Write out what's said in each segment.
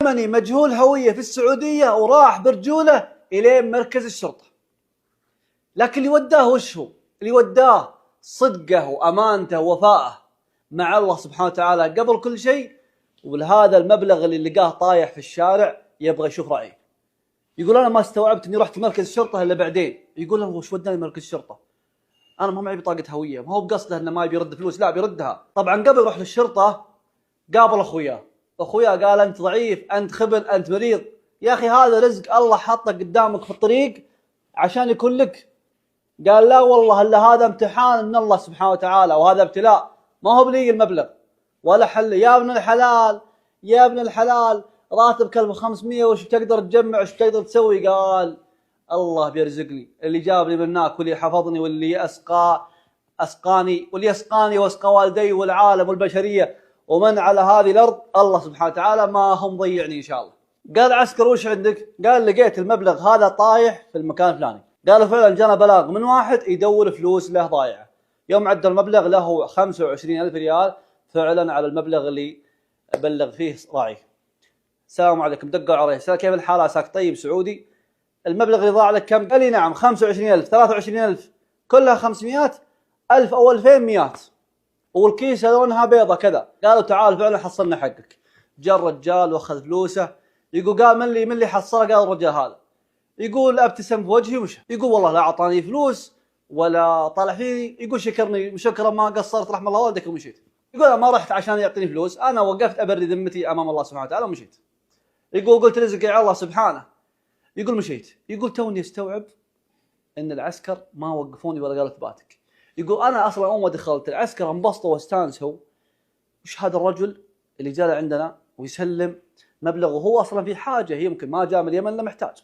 يمني مجهول هوية في السعودية وراح برجوله إلى مركز الشرطة. لكن اللي وداه وش هو؟ اللي وداه صدقه وأمانته ووفائه مع الله سبحانه وتعالى قبل كل شيء، ولهذا المبلغ اللي لقاه طايح في الشارع يبغى يشوف رأيه. يقول أنا ما استوعبت إني رحت مركز الشرطة إلا بعدين. يقول أنا وش وداني مركز الشرطة؟ أنا ما معي بطاقة هوية، ما هو بقصده إنه ما يبي يرد فلوس، لا بيردها. طبعا قبل يروح للشرطة قابل أخوياه، قال أنت ضعيف، أنت خبل، أنت مريض. يا أخي هذا رزق الله حطه قدامك في الطريق عشان يكون لك. قال لا والله إلا هذا امتحان من الله سبحانه وتعالى، وهذا ابتلاء، ما هو بلي المبلغ ولا حل. يا ابن الحلال يا ابن الحلال، راتبك 1500 وش تقدر تجمع وش تقدر تسوي؟ قال الله بيرزقني، اللي جاب لي مناك واللي حفظني واللي أسقاني واللي يسقاني واسقى والدي والعالم والبشرية ومن على هذه الأرض الله سبحانه وتعالى ما هم ضيعني إن شاء الله. قال عسكر وش عندك؟ قال لقيت المبلغ هذا طايح في المكان الفلاني. قالوا فعلا جانا بلاغ من واحد يدور فلوس له ضايعة. يوم عدى المبلغ له 25,000 ريال فعلا على المبلغ اللي بلغ فيه راعي. السلام عليكم، دقوا عليه، كيف الحال عساك طيب سعودي؟ المبلغ اللي ضاع لك كم؟ قال لي نعم 25,000 23,000 كلها 500 ألف أو 2,100 والكيسة لونها بيضة كذا. قالوا تعال فعلا حصلنا حقك. جاء الرجال واخذ فلوسه. يقول قال من اللي حصله؟ قال الرجال هذا. يقول ابتسم في وجهي ومشى. يقول والله لا اعطاني فلوس ولا طلع فيني. يقول شكرني شكرا ما قصرت رحم الله والدك ومشيت. يقول انا ما رحت عشان يعطيني فلوس، انا وقفت ابري ذمتي امام الله سبحانه وتعالى ومشيت. يقول قلت رزقي على الله سبحانه. يقول مشيت. يقول توني استوعب ان العسكر ما وقفوني ولا قالوا ثباتك. يقول انا اصلا اول ما دخلت العسكر انبسطوا واستانسوا، وش هذا الرجل اللي جاء عندنا ويسلم مبلغ وهو اصلا في حاجه، يمكن ما جاء من اليمن الا محتاج.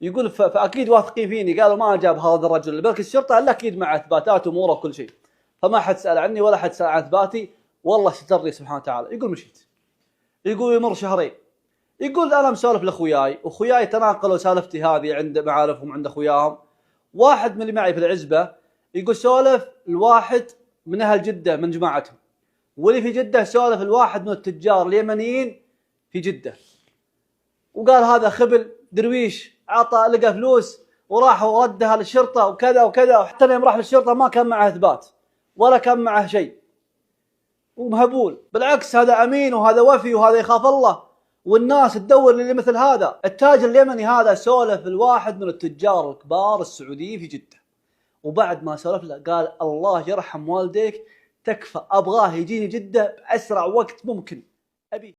يقول فاكيد واثقين فيني، قالوا ما جاب هذا الرجل لبرك الشرطه الا اكيد مع اثباتات اموره وكل شيء، فما حد سال عني ولا حد سال عن اثباتي، والله سترني سبحانه وتعالى. يقول مشيت. يقول يمر شهرين. يقول انا مسولف لاخوياي، واخوياي تناقلوا سالفتي هذه عند معارفهم عند اخوياهم. واحد من اللي معي في العزبه يقول سولف الواحد من اهل جده من جماعتهم، واللي في جده سولف الواحد من التجار اليمنيين في جده. وقال هذا خبل درويش عطى لقى فلوس وراح وردها للشرطه وكذا وكذا، وحتى يوم راح للشرطه ما كان معه اثبات ولا كان معه شيء ومهبول. بالعكس هذا امين وهذا وفي وهذا يخاف الله، والناس تدور اللي مثل هذا. التاجر اليمني هذا سولف الواحد من التجار الكبار السعوديين في جده، وبعد ما سولف له قال الله يرحم والديك تكفى، ابغاه يجيني جده باسرع وقت ممكن. ابي